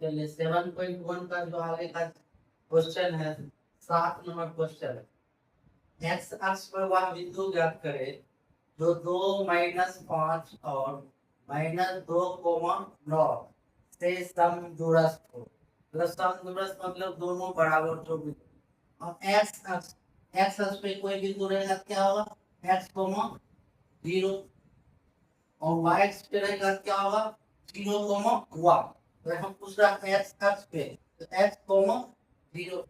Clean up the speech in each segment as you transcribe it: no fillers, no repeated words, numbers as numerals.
चलिए 7.1 का जो आगे का क्वेश्चन है 7 नंबर क्वेश्चन है। एक्स अक्ष पर वह बिंदु ज्ञात करे जो 2-5 और -2,9 से समदूरस्थ हो। मतलब समदूरस्थ मतलब दोनों बराबर जो बिंदु। और एक्स अक्ष पे कोई बिंदु रहेगा क्या होगा? x, 0 और y अक्ष पे रहेगा क्या होगा? 0, 1। तो हम पूछ रहा है एक्स अक्ष पे तो x, 0।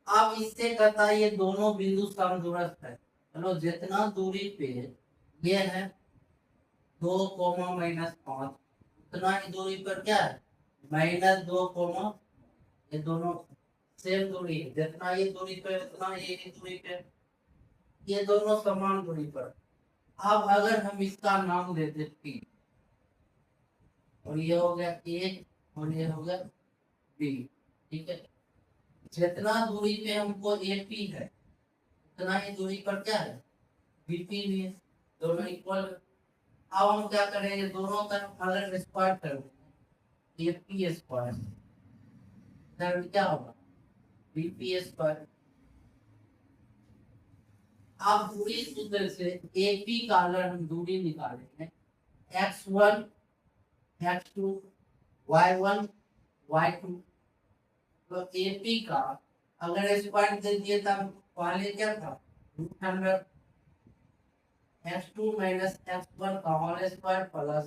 अब इससे कहता है ये दोनों बिंदु समदूरस्थ है। चलो जितना दूरी पे ये है 2, -5 उतना ही दूरी पर क्या है? -2, ये दोनों सेम दूरी है। जितना ये दूरी पे उतना ये दूरी पे, ये दोनों समान दूरी पर। अब अगर हम इसका नाम देते P और ये हो गया A और ये हो गया B, ठीक है। जितना दूरी पे हमको AP है उतना ही दूरी पर क्या है? BP भी है। दोनों इक्वल। अब हम क्या करेंगे? दोनों तरफ अगर स्क्वायर करेंगे AP स्क्वायर इधर क्या होगा? BP square. अब दूरी सूत्र से AP का अगर हम दूरी निकालेंगे x1 x2 y1 y2 तो AP का अगर स्क्वायर दे दिए तब पहले क्या था? √100 x2 माइनस x1 का whole square plus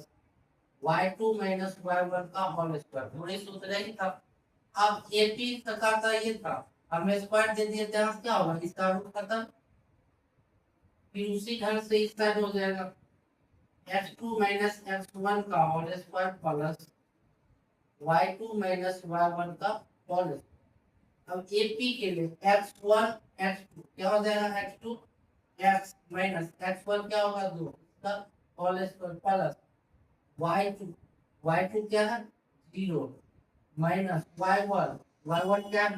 y2 minus y1 का होल स्क्वायर। पूरे सूत्र ही था। अब AP का ये था, हमें स्क्वायर दे दिए थे, क्या होगा? इसका रूट खत्म। फिर उसी ढंग से इस साइड हो जाएगा x2 माइनस x1 का whole square plus y2 minus y1 का होल स्क्वायर। अब AP के लिए x1 x2 क्या हो जाएगा? x2 x माइनस x1 क्या होगा? 2 इसका होल स्क्वायर प्लस y2 क्या है? 0 माइनस y1 क्या है? -5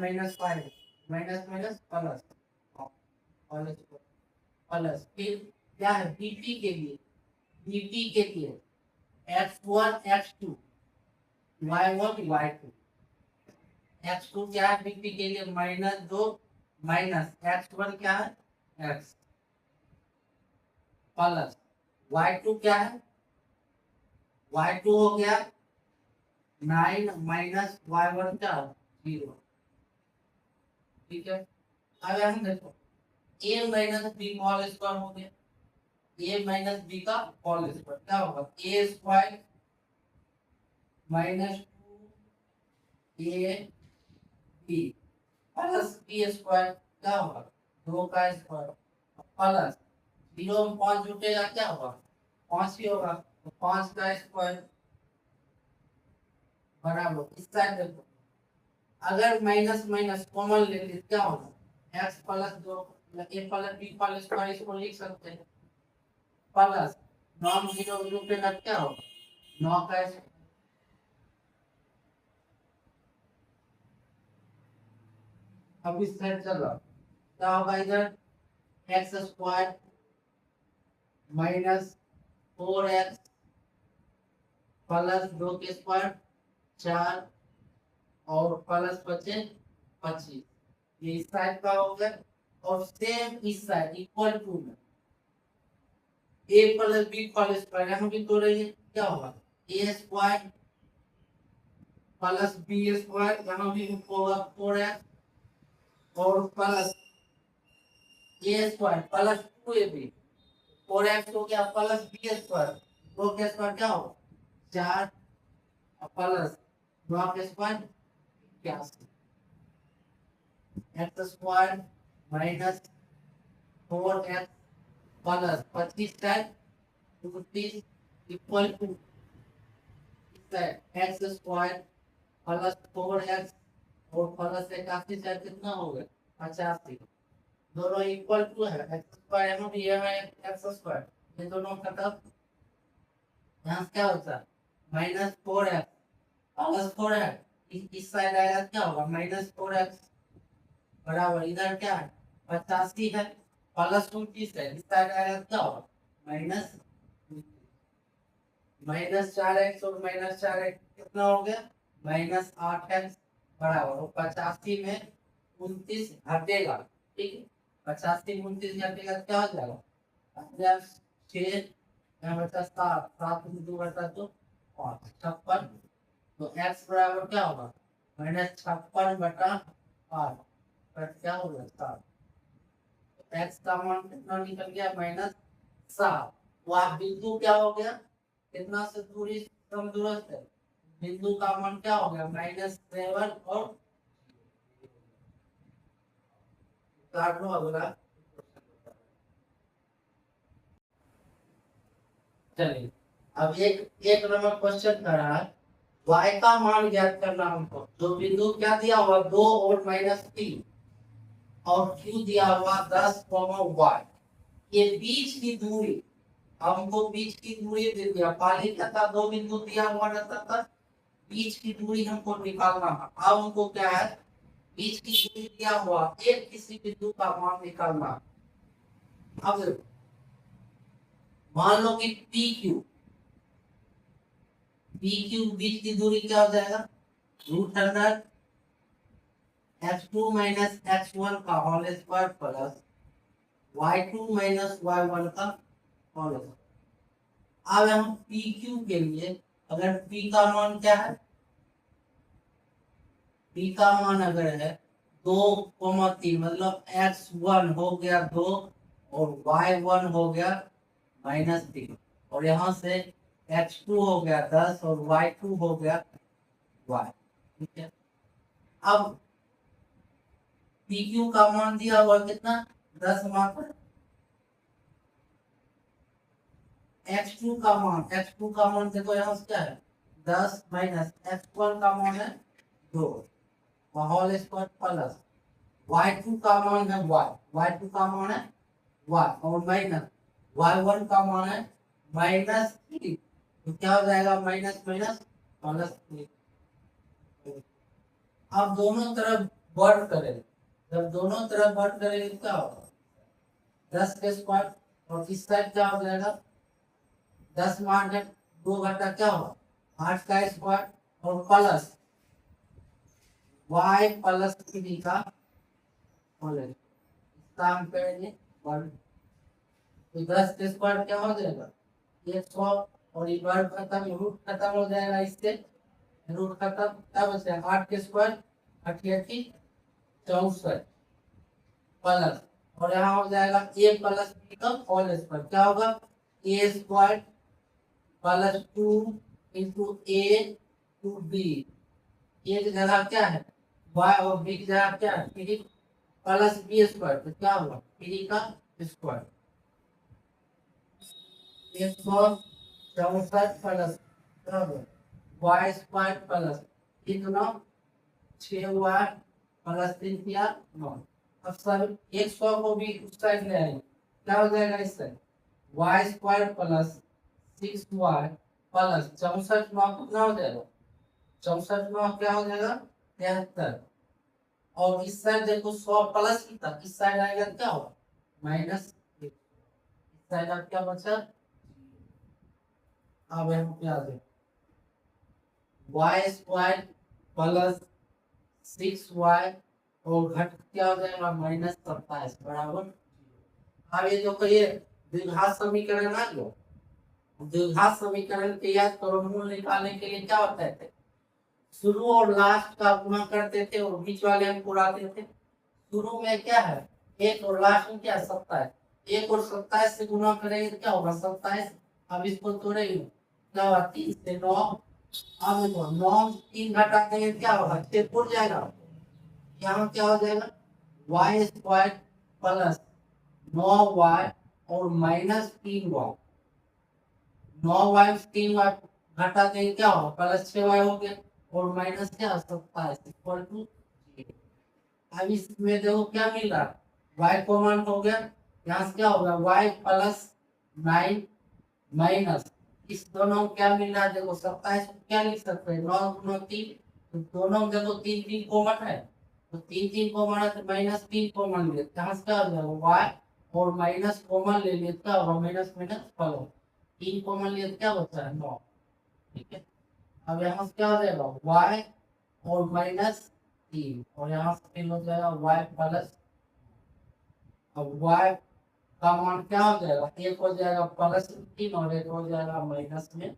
minus minus plus whole square plus फिर क्या है? BP के लिए x1 x2 y1 y2 x2 क्या है? BP के लिए -2 माइनस x1 क्या है? x प्लस y2 क्या है? y2 हो गया 9 माइनस y1 क्या? 0, ठीक है। अब हम देखो a माइनस b का होल स्क्वायर हो गया। a माइनस b का होल स्क्वायर क्या होगा? a square minus 2ab plus b square क्या होगा? 2 का स्क्वायर प्लस 0 में 5 जुटेगा क्या होगा? 5 ही होगा। तो 5 का स्क्वायर बराबर इस साइड देखो अगर माइनस माइनस कॉमन ले ली क्या होगा? x plus 2 a plus b plus square इसको लिख सकते हैं प्लस 9 0 जुटेगा क्या होगा? 9 का स्क्वायर। अब इस साइड चलो क्या होगा? इधर x square minus 4x plus 2 के स्क्वायर 4 और प्लस बचे 25। ये इस साइड का हो गया और सेम इस साइड इक्वल टू में a plus b plus square यहाँ भी तो रही क्या होगा? a square plus b square यहाँ भी होगा 4x और plus a square plus 2ab 4x हो गया प्लस b स्क्वायर 2 के स्क्वायर क्या होगा? 4 प्लस 9 के square 81 X square minus 4x plus 25 30 equal to X square plus 4x और प्लस 81 से कितना हो गया? 85। दोनों इक्वल टू है। एक्स स्क्वायर यहाँ भी है एक्स स्क्वायर ये दोनों का तब यहाँ क्या होता है? -4x प्लस 4x इस साइड आएगा क्या होगा? -4x बराबर इधर क्या है? 85 है प्लस 29 है इस साइड आएगा क्या होगा? -4x और -4x कितना हो गया? माइनस 8x बराबर 85 में 29 घटेगा, ठीक है। 85 में 29 घटेगा क्या हो जाएगा, 6 यहाँ बचा 7, 7 में 2 घटा तो 56। तो x बराबर क्या होगा, -56/8, क्या होगा 7। x का मान कितना निकल गया, -7। वह बिंदु क्या हो गया, कितना से दूरी समदूरस्थ है, बिंदु का मान क्या हो गया, -7 और काट लो अगला। चलिए अब एक नंबर क्वेश्चन कर रहा है, y का मान ज्ञात करना हमको। तो बिंदु क्या दिया हुआ, 2 और -3, और q दिया हुआ 10, y। ये बीच की दूरी, हमको बीच की दूरी दे दिया, पहले क्या था, 2 बिंदु दिया हुआ रहता था, बीच की दूरी हमको निकालना है। अब हमको क्या है, बीच की दूरी दिया हुआ एक किसी बिंदु का मान निकालना। अब मान लो कि PQ बीच की दूरी क्या हो जाएगा, √100 x2 माइनस x1 का whole square plus y2 minus y1 का होल स्क्वायर। अब हम PQ के लिए अगर P का मान क्या है, P का मान अगर है 2,3, मतलब x1 हो गया 2 और y1 हो गया -3, और यहाँ से x2 हो गया 10 और y2 हो गया y, ठीक है। अब PQ का मान दिया हुआ कितना, 10 मात्र। x2 का मान देखो यहाँ से क्या है, 10 माइनस x1 का मान है 2 होल स्क्वायर प्लस y2 का मान है y2 का मान है y, और माइनस y1 का मान है -3। तो क्या हो जाएगा, माइनस माइनस +3। अब दोनों तरफ वर्ग करें, जब दोनों तरफ वर्ग करेंगे क्या होगा, 10 के स्क्वायर, और इस साइड क्या हो जाएगा, 10 में 8 2 घटा क्या होगा, 8 का स्क्वायर, और प्लस y प्लस 3 का होल काम करेंगे वर्ग। तो 10 के स्क्वायर क्या हो जाएगा, 100, और ये वर्ग खत्म, रूट खत्म हो जाएगा, इससे रूट खत्म, क्या बचेगा 8 के स्क्वायर 88 64 प्लस, और यहाँ हो जाएगा a प्लस b का होल स्क्वायर, क्या होगा, a square plus 2 into a to b, a की जगह क्या है y, और b की जगह क्या है 3 प्लस b स्क्वायर, तो क्या होगा 3 का square, 164 plus y square plus कितना 6y प्लस 3 किया 9। अब सब 100 को भी उस साइड ले आएंगे, क्या हो जाएगा, इससे y square plus 6y plus 64 9 कितना हो जाएगा, 64 9 क्या हो जाएगा 73। और इस साइड देखो 100 प्लस कितना, इस साइड आएगा क्या होगा -1, इस साइड अब क्या बचा, अब हम क्या दें, y स्क्वायर प्लस 6y और घट क्या हो जाएगा -27 बराबर। अब ये जो कहिए द्विघात समीकरण ना, लो द्विघात समीकरण के याद करो, मूल निकालने के लिए क्या होता है, शुरू और लास्ट का गुणा करते थे और बीच वाले हम उड़ाते थे। शुरू में क्या है 1 और लास्ट में क्या 27, 1 और 27 से गुणा करेंगे तो क्या होगा 27। अब इसको तोड़ेंगे क्या होगा 3 से 9, अब देखो 9 3 घटा देंगे क्या होगा 6 उड़ जाएगा, यहाँ क्या हो जाएगा y स्क्वायर प्लस 9y और -3y, 9y 3y घटा देंगे क्या होगा प्लस 6y हो गया, और माइनस क्या 27 इक्वल टू 0। अब इसमें देखो क्या मिल रहा है y कॉमन हो गया, यहाँ से क्या होगा y प्लस 9 माइनस इस दोनों क्या मिल रहा है, देखो 27 को क्या लिख सकते हैं 9 गुना 3, तो दोनों में देखो 3 3 कॉमन है, तो 3 3 कॉमन है तो -3 कॉमन ले, यहाँ से क्या हो जाएगा y और माइनस कॉमन ले लिए क्या होगा माइनस माइनस प्लस, 3 कॉमन लिए क्या बचा है 9, ठीक है। अब यहाँ से क्या हो जाएगा y और माइनस 3 और यहाँ से फिर हो जाएगा y प्लस। अब y का मान क्या हो जाएगा, एक हो जाएगा प्लस 3 और एक हो जाएगा माइनस में।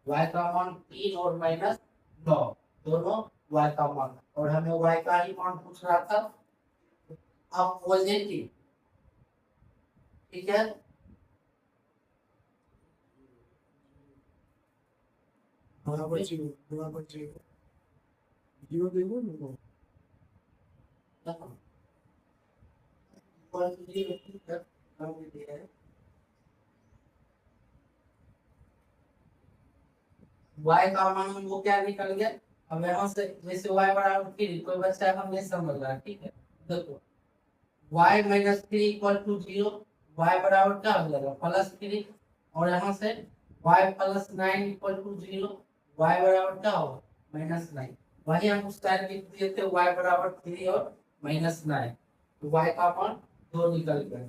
y का मान 3 और माइनस 9 दोनों y का मान, और हमें y का ही मान पूछ रहा था। अब पॉजिटिव, ठीक है। बराबर जीरो जीरो देखो ना y का मान वो क्या निकल गया। अब यहाँ से जैसे y बराबर 3, कोई बच्चा हम नहीं समझ रहा, ठीक है। देखो y minus 3 equal to 0, y बराबर क्या हो जाएगा प्लस 3, और यहाँ से y plus 9 equal to 0, y बराबर क्या होगा माइनस 9। वही हम उस टाइम लिख दिए थे y बराबर 3 और माइनस 9, तो y का मान 2 निकल गया।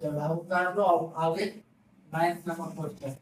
चलो अब कर लो, अब आगे 9 नंबर क्वेश्चन।